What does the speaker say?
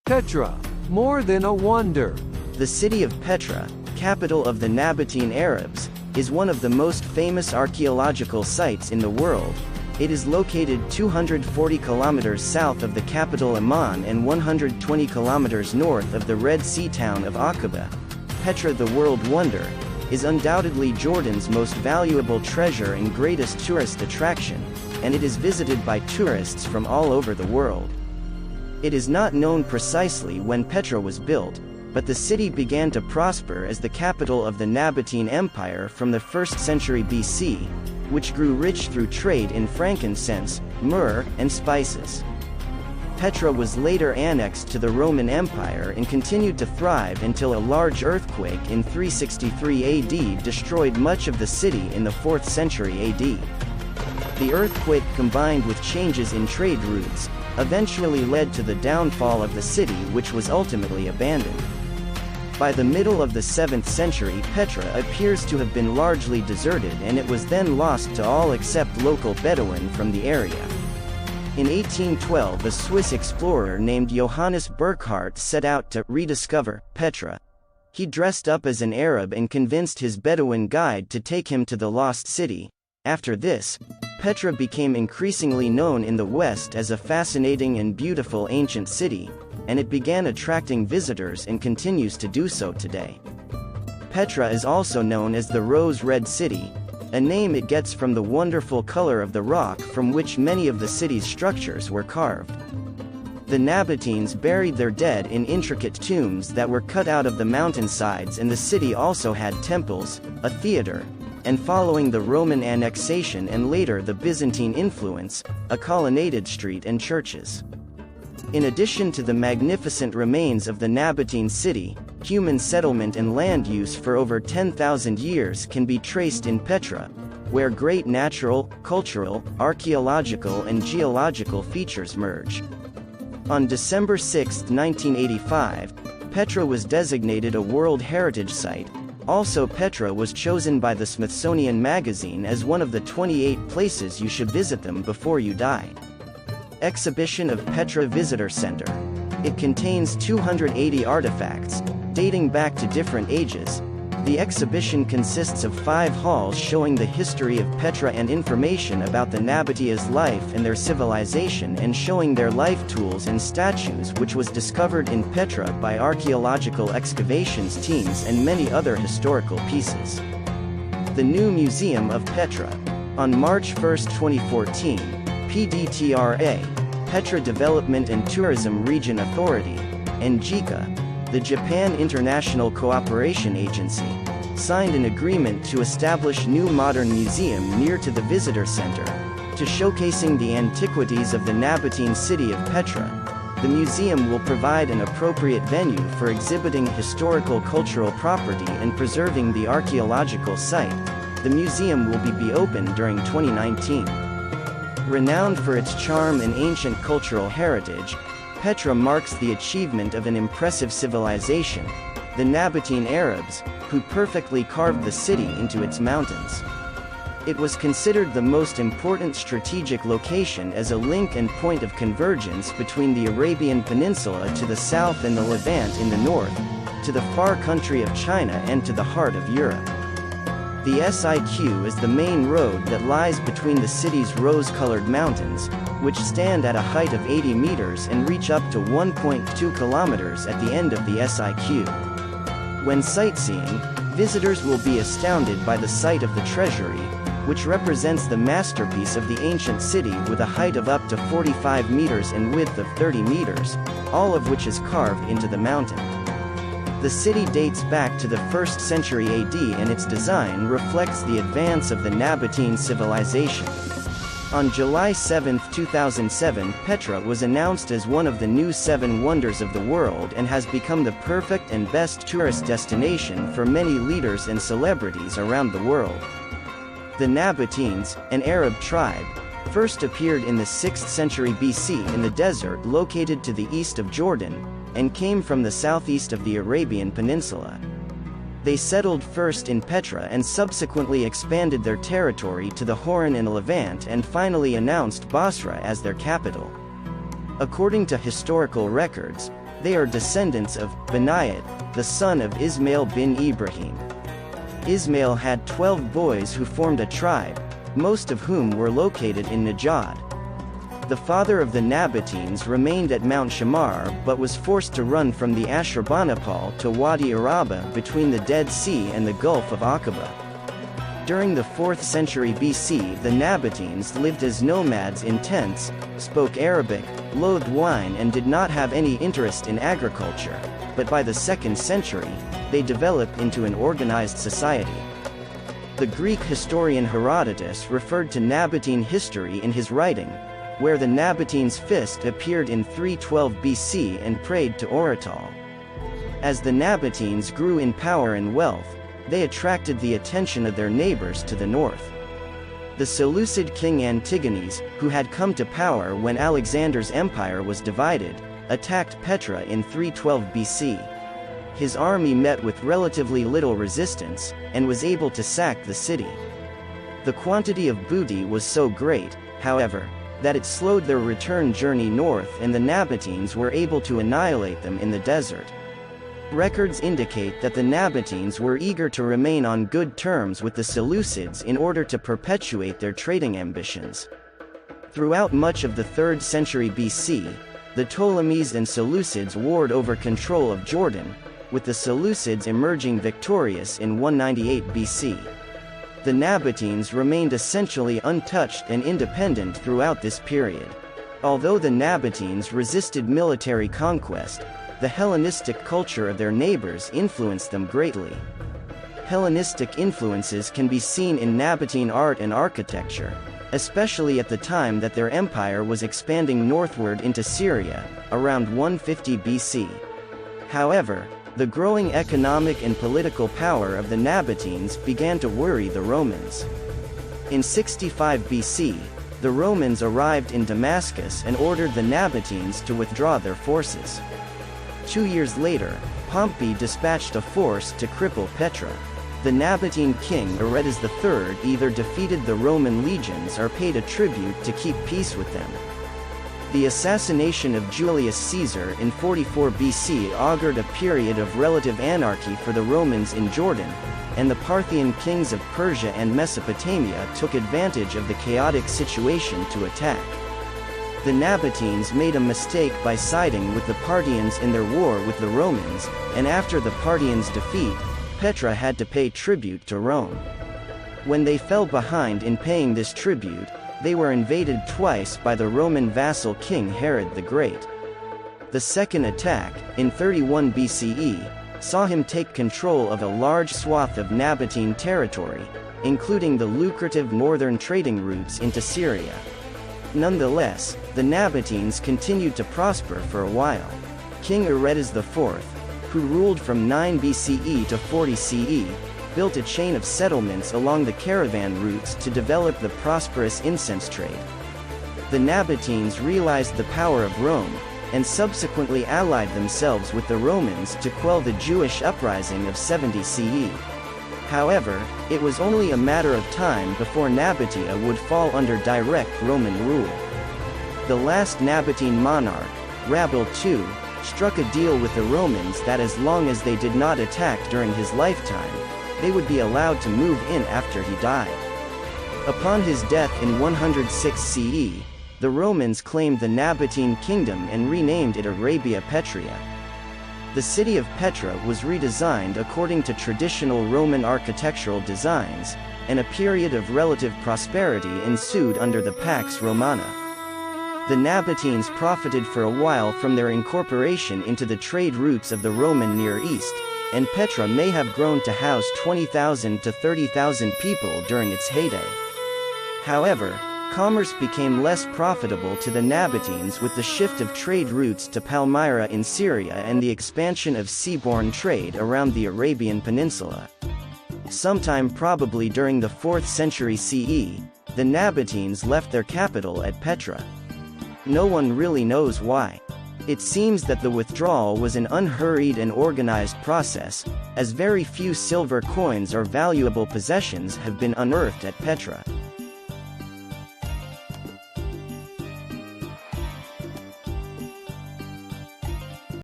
Petra, more than a wonder. The city of Petra, capital of the Nabataean Arabs, is one of the most famous archaeological sites in the world. It is located 240 kilometers south of the capital Amman and 120 kilometers north of the Red Sea town of Aqaba. Petra, the world wonder, is undoubtedly Jordan's most valuable treasure and greatest tourist attraction, and it is visited by tourists from all over the world. It is not known precisely when Petra was built, but the city began to prosper as the capital of the Nabatean Empire from the 1st century BC, which grew rich through trade in frankincense, myrrh, and spices. Petra was later annexed to the Roman Empire and continued to thrive until a large earthquake in 363 AD destroyed much of the city in the 4th century AD. The earthquake, combined with changes in trade routes, eventually led to the downfall of the city, which was ultimately abandoned. By the middle of the 7th century, Petra appears to have been largely deserted, and it was then lost to all except local Bedouin from the area. In 1812, a Swiss explorer named Johannes Burckhardt set out to rediscover Petra. He dressed up as an Arab and convinced his Bedouin guide to take him to the lost city. After this, Petra became increasingly known in the West as a fascinating and beautiful ancient city, and it began attracting visitors and continues to do so today. Petra is also known as the Rose Red City, a name it gets from the wonderful color of the rock from which many of the city's structures were carved. The Nabateens buried their dead in intricate tombs that were cut out of the mountainsides, and the city also had temples, a theater, and following the Roman annexation and later the Byzantine influence, a colonnaded street and churches. In addition to the magnificent remains of the Nabatean city, human settlement and land use for over 10,000 years can be traced in Petra, where great natural, cultural, archaeological and geological features merge. On December 6, 1985, Petra was designated a World Heritage Site. Also, Petra was chosen by the Smithsonian Magazine as one of the 28 places you should visit them before you die. Exhibition of Petra Visitor Center. It contains 280 artifacts, dating back to different ages. The exhibition consists of 5 halls showing the history of Petra and information about the Nabateans' life and their civilization, and showing their life tools and statues, which was discovered in Petra by archaeological excavations teams, and many other historical pieces. The new Museum of Petra. On March 1, 2014, PDTRA, Petra Development and Tourism Region Authority, and JICA, the Japan International Cooperation Agency, signed an agreement to establish new modern museum near to the visitor center, to showcasing the antiquities of the Nabatean city of Petra. The museum will provide an appropriate venue for exhibiting historical cultural property and preserving the archaeological site. The museum will be open during 2019. Renowned for its charm and ancient cultural heritage, Petra marks the achievement of an impressive civilization, the Nabataean Arabs, who perfectly carved the city into its mountains. It was considered the most important strategic location as a link and point of convergence between the Arabian Peninsula to the south and the Levant in the north, to the far country of China and to the heart of Europe. The SIQ is the main road that lies between the city's rose-colored mountains, which stand at a height of 80 meters and reach up to 1.2 kilometers at the end of the SIQ. When sightseeing, visitors will be astounded by the sight of the Treasury, which represents the masterpiece of the ancient city with a height of up to 45 meters and width of 30 meters, all of which is carved into the mountain. The city dates back to the 1st century AD, and its design reflects the advance of the Nabatean civilization. On July 7, 2007, Petra was announced as one of the new 7 wonders of the world and has become the perfect and best tourist destination for many leaders and celebrities around the world. The Nabateens, an Arab tribe, first appeared in the 6th century BC in the desert located to the east of Jordan, and came from the southeast of the Arabian Peninsula. They settled first in Petra and subsequently expanded their territory to the Hauran and Levant, and finally announced Basra as their capital. According to historical records, They are descendants of Benayat, the son of Ismail bin Ibrahim. Ismail had 12 boys who formed a tribe, most of whom were located in Najd. The father of the Nabateens remained at Mount Shamar but was forced to run from the Ashurbanipal to Wadi Araba between the Dead Sea and the Gulf of Aqaba. During the 4th century BC, the Nabateens lived as nomads in tents, spoke Arabic, loathed wine and did not have any interest in agriculture, but by the 2nd century, they developed into an organized society. The Greek historian Herodotus referred to Nabatean history in his writing, where the Nabateens' fist appeared in 312 BC and prayed to Oratal. As the Nabateens grew in power and wealth, they attracted the attention of their neighbors to the north. The Seleucid king Antigones, who had come to power when Alexander's empire was divided, attacked Petra in 312 BC. His army met with relatively little resistance, and was able to sack the city. The quantity of booty was so great, however, that it slowed their return journey north and the Nabateens were able to annihilate them in the desert. Records indicate that the Nabateens were eager to remain on good terms with the Seleucids in order to perpetuate their trading ambitions. Throughout much of the 3rd century BC, the Ptolemies and Seleucids warred over control of Jordan, with the Seleucids emerging victorious in 198 BC. The Nabateens remained essentially untouched and independent throughout this period. Although the Nabateens resisted military conquest, the Hellenistic culture of their neighbors influenced them greatly. Hellenistic influences can be seen in Nabatean art and architecture, especially at the time that their empire was expanding northward into Syria, around 150 BC. However, the growing economic and political power of the Nabateens began to worry the Romans. In 65 BC, the Romans arrived in Damascus and ordered the Nabateens to withdraw their forces. 2 years later, Pompey dispatched a force to cripple Petra. The Nabatean king Aretas III either defeated the Roman legions or paid a tribute to keep peace with them. The assassination of Julius Caesar in 44 BC augured a period of relative anarchy for the Romans in Jordan, and the Parthian kings of Persia and Mesopotamia took advantage of the chaotic situation to attack. The Nabateens made a mistake by siding with the Parthians in their war with the Romans, and after the Parthians' defeat, Petra had to pay tribute to Rome. When they fell behind in paying this tribute, they were invaded twice by the Roman vassal king Herod the Great. The second attack, in 31 BCE, saw him take control of a large swath of Nabatean territory, including the lucrative northern trading routes into Syria. Nonetheless, the Nabateens continued to prosper for a while. King Aretas IV, who ruled from 9 BCE to 40 CE, built a chain of settlements along the caravan routes to develop the prosperous incense trade. The Nabateens realized the power of Rome, and subsequently allied themselves with the Romans to quell the Jewish uprising of 70 CE. However, it was only a matter of time before Nabatea would fall under direct Roman rule. The last Nabatean monarch, Rabil II, struck a deal with the Romans that as long as they did not attack during his lifetime, they would be allowed to move in after he died. Upon his death in 106 CE, the Romans claimed the Nabatean kingdom and renamed it Arabia Petrea. The city of Petra was redesigned according to traditional Roman architectural designs, and a period of relative prosperity ensued under the Pax Romana. The Nabateens profited for a while from their incorporation into the trade routes of the Roman Near East, and Petra may have grown to house 20,000 to 30,000 people during its heyday. However, commerce became less profitable to the Nabateens with the shift of trade routes to Palmyra in Syria and the expansion of seaborne trade around the Arabian Peninsula. Sometime probably during the 4th century CE, the Nabateens left their capital at Petra. No one really knows why. It seems that the withdrawal was an unhurried and organized process, as very few silver coins or valuable possessions have been unearthed at Petra.